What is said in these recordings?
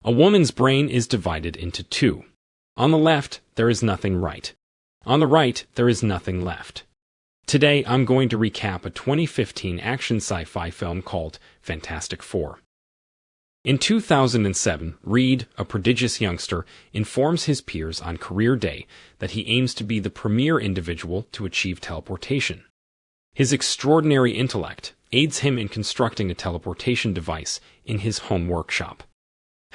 A woman's brain is divided into two. On the left, there is nothing right. On the right, there is nothing left. Today, I'm going to recap a 2015 action sci-fi film called Fantastic Four. In 2007, Reed, a prodigious youngster, informs his peers on career day that he aims to be the premier individual to achieve teleportation. His extraordinary intellect aids him in constructing a teleportation device in his home workshop.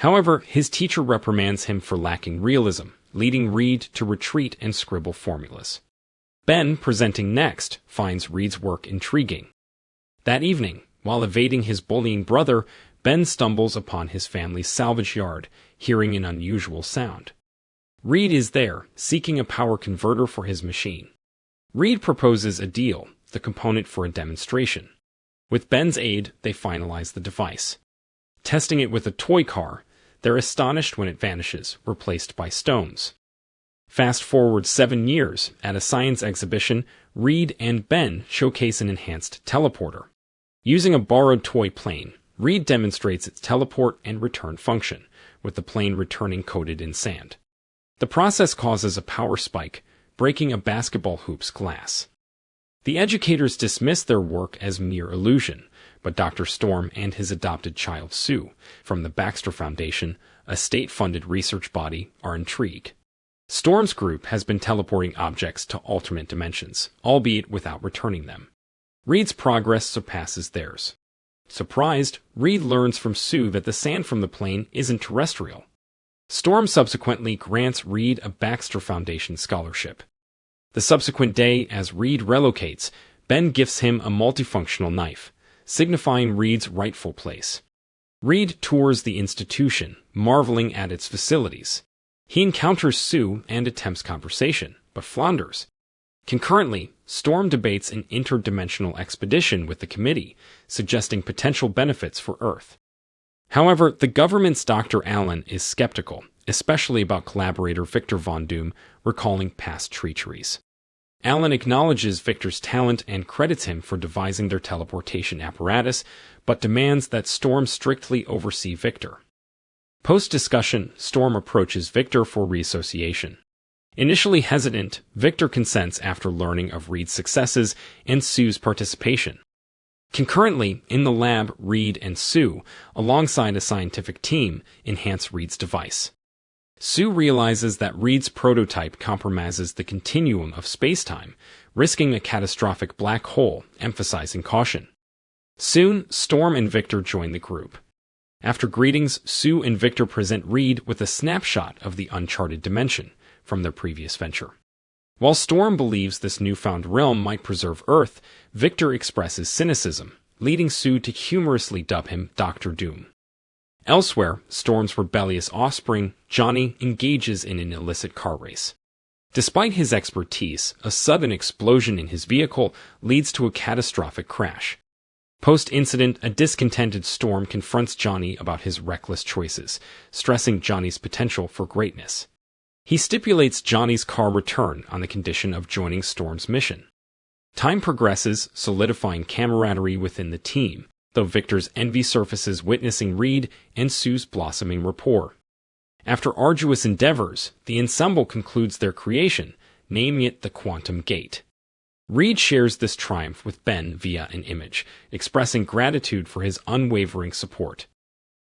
However, his teacher reprimands him for lacking realism, leading Reed to retreat and scribble formulas. Ben, presenting next, finds Reed's work intriguing. That evening, while evading his bullying brother, Ben stumbles upon his family's salvage yard, hearing an unusual sound. Reed is there, seeking a power converter for his machine. Reed proposes a deal, the component for a demonstration. With Ben's aid, they finalize the device. Testing it with a toy car, they're astonished when it vanishes, replaced by stones. Fast forward 7 years, at a science exhibition, Reed and Ben showcase an enhanced teleporter. Using a borrowed toy plane, Reed demonstrates its teleport and return function, with the plane returning coated in sand. The process causes a power spike, breaking a basketball hoop's glass. The educators dismiss their work as mere illusion, but Dr. Storm and his adopted child Sue, from the Baxter Foundation, a state-funded research body, are intrigued. Storm's group has been teleporting objects to alternate dimensions, albeit without returning them. Reed's progress surpasses theirs. Surprised, Reed learns from Sue that the sand from the plane isn't terrestrial. Storm subsequently grants Reed a Baxter Foundation scholarship. The subsequent day, as Reed relocates, Ben gifts him a multifunctional knife, signifying Reed's rightful place. Reed tours the institution, marveling at its facilities. He encounters Sue and attempts conversation, but flounders. Concurrently, Storm debates an interdimensional expedition with the committee, suggesting potential benefits for Earth. However, the government's Dr. Allen is skeptical, especially about collaborator Victor Von Doom recalling past treacheries. Allen acknowledges Victor's talent and credits him for devising their teleportation apparatus, but demands that Storm strictly oversee Victor. Post-discussion, Storm approaches Victor for reassociation. Initially hesitant, Victor consents after learning of Reed's successes and Sue's participation. Concurrently, in the lab, Reed and Sue, alongside a scientific team, enhance Reed's device. Sue realizes that Reed's prototype compromises the continuum of space-time, risking a catastrophic black hole, emphasizing caution. Soon, Storm and Victor join the group. After greetings, Sue and Victor present Reed with a snapshot of the uncharted dimension from their previous venture. While Storm believes this newfound realm might preserve Earth, Victor expresses cynicism, leading Sue to humorously dub him Dr. Doom. Elsewhere, Storm's rebellious offspring, Johnny, engages in an illicit car race. Despite his expertise, a sudden explosion in his vehicle leads to a catastrophic crash. Post-incident, a discontented Storm confronts Johnny about his reckless choices, stressing Johnny's potential for greatness. He stipulates Johnny's car return on the condition of joining Storm's mission. Time progresses, solidifying camaraderie within the team, though Victor's envy surfaces witnessing Reed and Sue's blossoming rapport. After arduous endeavors, the ensemble concludes their creation, naming it the Quantum Gate. Reed shares this triumph with Ben via an image, expressing gratitude for his unwavering support.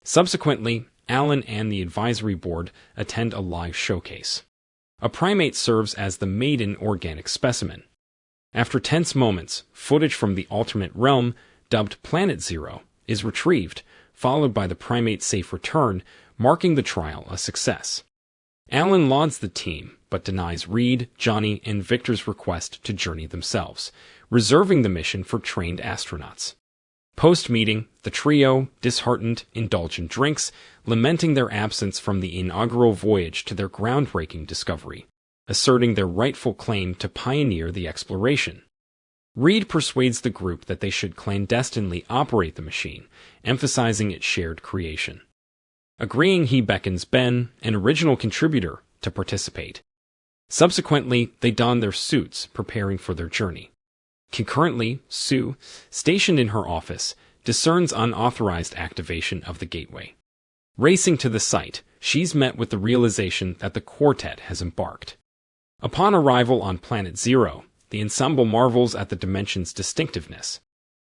Subsequently, Allen and the advisory board attend a live showcase. A primate serves as the maiden organic specimen. After tense moments, footage from the alternate realm, dubbed Planet Zero, is retrieved, followed by the primate's safe return, marking the trial a success. Allen lauds the team, but denies Reed, Johnny, and Victor's request to journey themselves, reserving the mission for trained astronauts. Post-meeting, the trio, disheartened, indulge in drinks, lamenting their absence from the inaugural voyage to their groundbreaking discovery, asserting their rightful claim to pioneer the exploration. Reed persuades the group that they should clandestinely operate the machine, emphasizing its shared creation. Agreeing, he beckons Ben, an original contributor, to participate. Subsequently, they don their suits, preparing for their journey. Concurrently, Sue, stationed in her office, discerns unauthorized activation of the gateway. Racing to the site, she's met with the realization that the quartet has embarked. Upon arrival on Planet Zero, the ensemble marvels at the dimension's distinctiveness.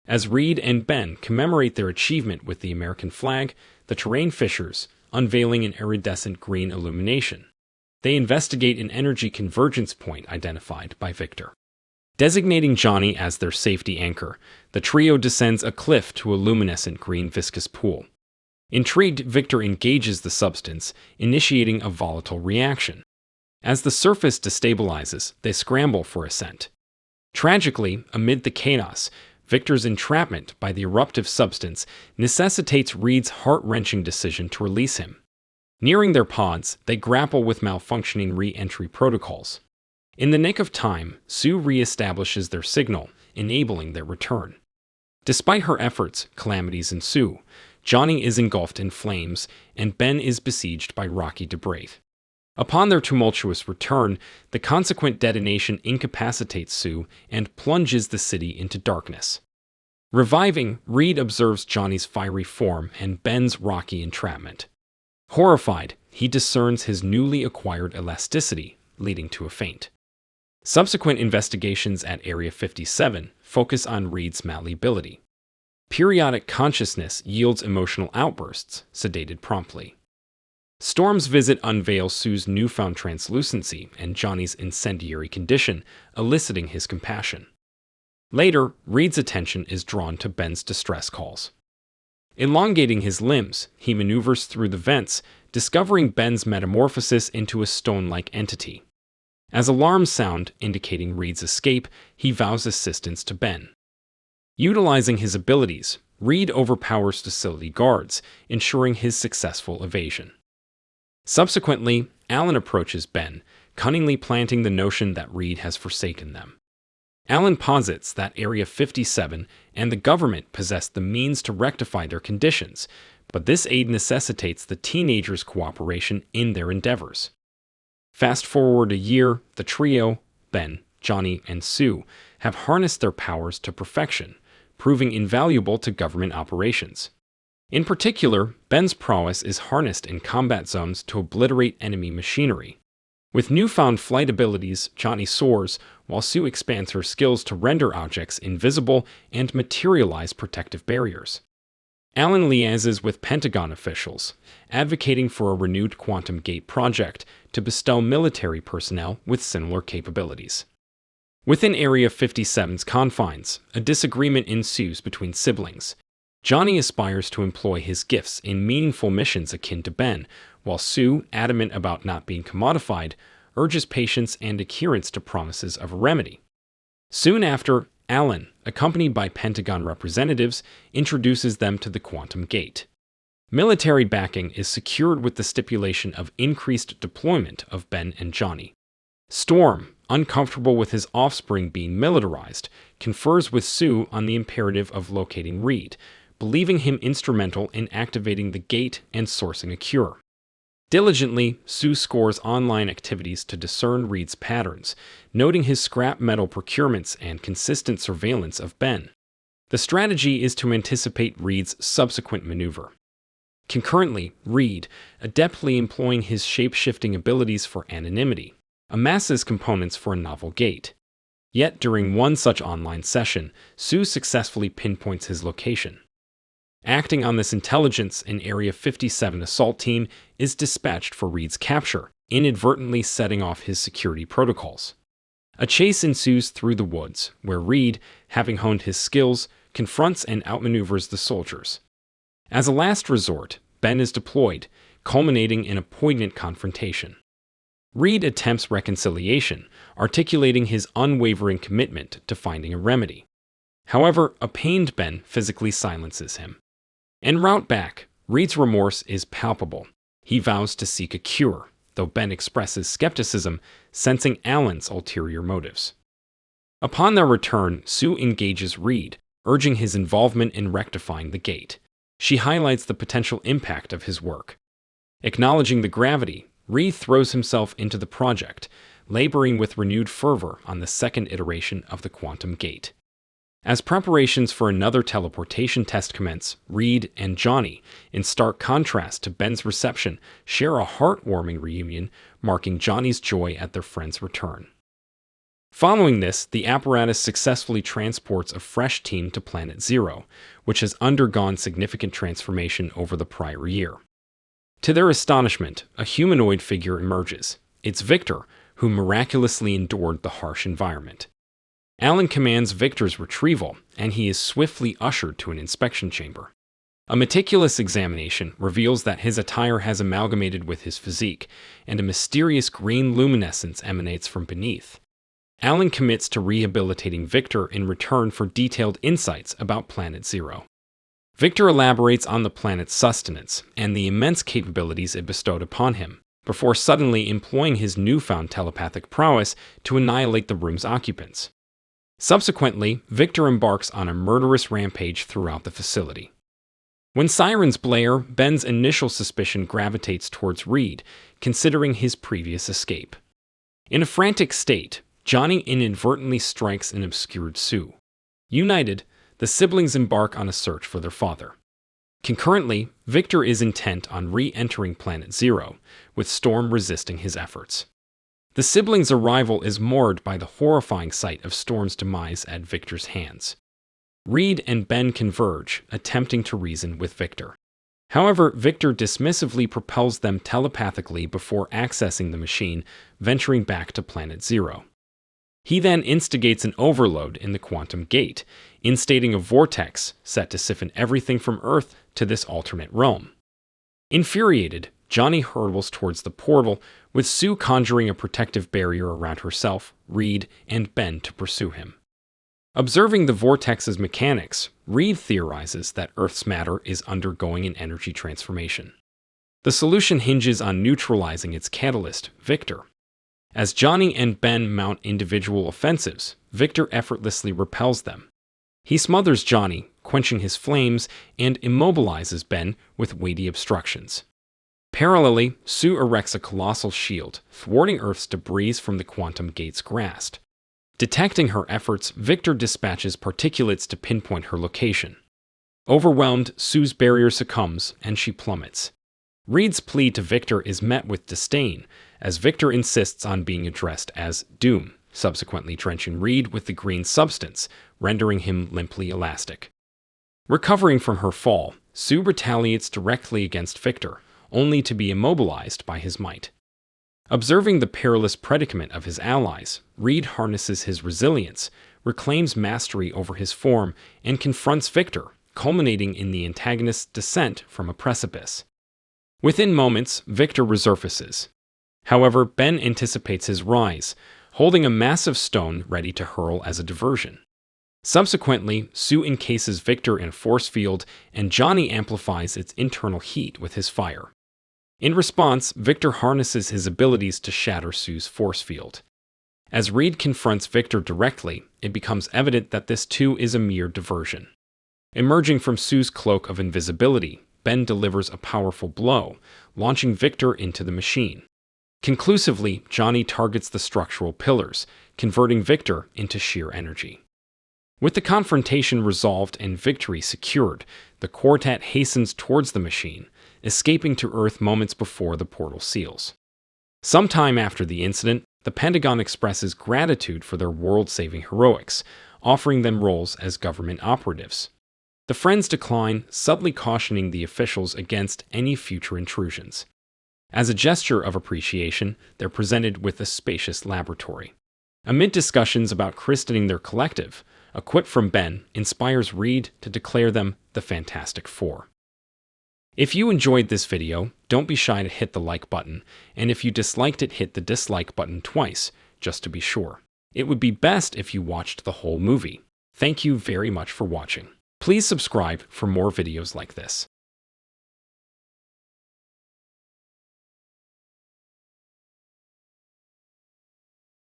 As Reed and Ben commemorate their achievement with the American flag, the terrain fissures, unveiling an iridescent green illumination. They investigate an energy convergence point identified by Victor. Designating Johnny as their safety anchor, the trio descends a cliff to a luminescent green viscous pool. Intrigued, Victor engages the substance, initiating a volatile reaction. As the surface destabilizes, they scramble for ascent. Tragically, amid the chaos, Victor's entrapment by the eruptive substance necessitates Reed's heart-wrenching decision to release him. Nearing their pods, they grapple with malfunctioning re-entry protocols. In the nick of time, Sue re-establishes their signal, enabling their return. Despite her efforts, calamities ensue. Johnny is engulfed in flames, and Ben is besieged by rocky debris. Upon their tumultuous return, the consequent detonation incapacitates Sue and plunges the city into darkness. Reviving, Reed observes Johnny's fiery form and Ben's rocky entrapment. Horrified, he discerns his newly acquired elasticity, leading to a faint. Subsequent investigations at Area 57 focus on Reed's malleability. Periodic consciousness yields emotional outbursts, sedated promptly. Storm's visit unveils Sue's newfound translucency and Johnny's incendiary condition, eliciting his compassion. Later, Reed's attention is drawn to Ben's distress calls. Elongating his limbs, he maneuvers through the vents, discovering Ben's metamorphosis into a stone-like entity. As alarms sound, indicating Reed's escape, he vows assistance to Ben. Utilizing his abilities, Reed overpowers facility guards, ensuring his successful evasion. Subsequently, Alan approaches Ben, cunningly planting the notion that Reed has forsaken them. Alan posits that Area 57 and the government possess the means to rectify their conditions, but this aid necessitates the teenagers' cooperation in their endeavors. Fast forward a year, the trio, Ben, Johnny, and Sue, have harnessed their powers to perfection, proving invaluable to government operations. In particular, Ben's prowess is harnessed in combat zones to obliterate enemy machinery. With newfound flight abilities, Johnny soars, while Sue expands her skills to render objects invisible and materialize protective barriers. Alan liaises with Pentagon officials, advocating for a renewed quantum gate project to bestow military personnel with similar capabilities. Within Area 57's confines, a disagreement ensues between siblings. Johnny aspires to employ his gifts in meaningful missions akin to Ben, while Sue, adamant about not being commodified, urges patience and adherence to promises of a remedy. Soon after, Alan, accompanied by Pentagon representatives, introduces them to the quantum gate. Military backing is secured with the stipulation of increased deployment of Ben and Johnny. Storm, uncomfortable with his offspring being militarized, confers with Sue on the imperative of locating Reed, believing him instrumental in activating the gate and sourcing a cure. Diligently, Sue scores online activities to discern Reed's patterns, noting his scrap metal procurements and consistent surveillance of Ben. The strategy is to anticipate Reed's subsequent maneuver. Concurrently, Reed, adeptly employing his shape-shifting abilities for anonymity, amasses components for a novel gate. Yet during one such online session, Sue successfully pinpoints his location. Acting on this intelligence, an Area 57 assault team is dispatched for Reed's capture, inadvertently setting off his security protocols. A chase ensues through the woods, where Reed, having honed his skills, confronts and outmaneuvers the soldiers. As a last resort, Ben is deployed, culminating in a poignant confrontation. Reed attempts reconciliation, articulating his unwavering commitment to finding a remedy. However, a pained Ben physically silences him. En route back, Reed's remorse is palpable. He vows to seek a cure, though Ben expresses skepticism, sensing Alan's ulterior motives. Upon their return, Sue engages Reed, urging his involvement in rectifying the gate. She highlights the potential impact of his work. Acknowledging the gravity, Reed throws himself into the project, laboring with renewed fervor on the second iteration of the quantum gate. As preparations for another teleportation test commence, Reed and Johnny, in stark contrast to Ben's reception, share a heartwarming reunion, marking Johnny's joy at their friend's return. Following this, the apparatus successfully transports a fresh team to Planet Zero, which has undergone significant transformation over the prior year. To their astonishment, a humanoid figure emerges. It's Victor, who miraculously endured the harsh environment. Alan commands Victor's retrieval, and he is swiftly ushered to an inspection chamber. A meticulous examination reveals that his attire has amalgamated with his physique, and a mysterious green luminescence emanates from beneath. Alan commits to rehabilitating Victor in return for detailed insights about Planet Zero. Victor elaborates on the planet's sustenance and the immense capabilities it bestowed upon him, before suddenly employing his newfound telepathic prowess to annihilate the room's occupants. Subsequently, Victor embarks on a murderous rampage throughout the facility. When sirens blare, Ben's initial suspicion gravitates towards Reed, considering his previous escape. In a frantic state, Johnny inadvertently strikes an obscured Sue. United, the siblings embark on a search for their father. Concurrently, Victor is intent on re-entering Planet Zero, with Storm resisting his efforts. The siblings' arrival is marred by the horrifying sight of Storm's demise at Victor's hands. Reed and Ben converge, attempting to reason with Victor. However, Victor dismissively propels them telepathically before accessing the machine, venturing back to Planet Zero. He then instigates an overload in the quantum gate, instating a vortex set to siphon everything from Earth to this alternate realm. Infuriated, Johnny hurtles towards the portal, with Sue conjuring a protective barrier around herself, Reed, and Ben to pursue him. Observing the vortex's mechanics, Reed theorizes that Earth's matter is undergoing an energy transformation. The solution hinges on neutralizing its catalyst, Victor. As Johnny and Ben mount individual offensives, Victor effortlessly repels them. He smothers Johnny, quenching his flames, and immobilizes Ben with weighty obstructions. Parallelly, Sue erects a colossal shield, thwarting Earth's debris from the quantum gate's grasp. Detecting her efforts, Victor dispatches particulates to pinpoint her location. Overwhelmed, Sue's barrier succumbs, and she plummets. Reed's plea to Victor is met with disdain, as Victor insists on being addressed as Doom, subsequently drenching Reed with the green substance, rendering him limply elastic. Recovering from her fall, Sue retaliates directly against Victor, only to be immobilized by his might. Observing the perilous predicament of his allies, Reed harnesses his resilience, reclaims mastery over his form, and confronts Victor, culminating in the antagonist's descent from a precipice. Within moments, Victor resurfaces. However, Ben anticipates his rise, holding a massive stone ready to hurl as a diversion. Subsequently, Sue encases Victor in a force field, and Johnny amplifies its internal heat with his fire. In response, Victor harnesses his abilities to shatter Sue's force field. As Reed confronts Victor directly, it becomes evident that this too is a mere diversion. Emerging from Sue's cloak of invisibility, Ben delivers a powerful blow, launching Victor into the machine. Conclusively, Johnny targets the structural pillars, converting Victor into sheer energy. With the confrontation resolved and victory secured, the quartet hastens towards the machine, escaping to Earth moments before the portal seals. Sometime after the incident, the Pentagon expresses gratitude for their world-saving heroics, offering them roles as government operatives. The friends decline, subtly cautioning the officials against any future intrusions. As a gesture of appreciation, they're presented with a spacious laboratory. Amid discussions about christening their collective, a quip from Ben inspires Reed to declare them the Fantastic Four. If you enjoyed this video, don't be shy to hit the like button, and if you disliked it, hit the dislike button twice, just to be sure. It would be best if you watched the whole movie. Thank you very much for watching. Please subscribe for more videos like this.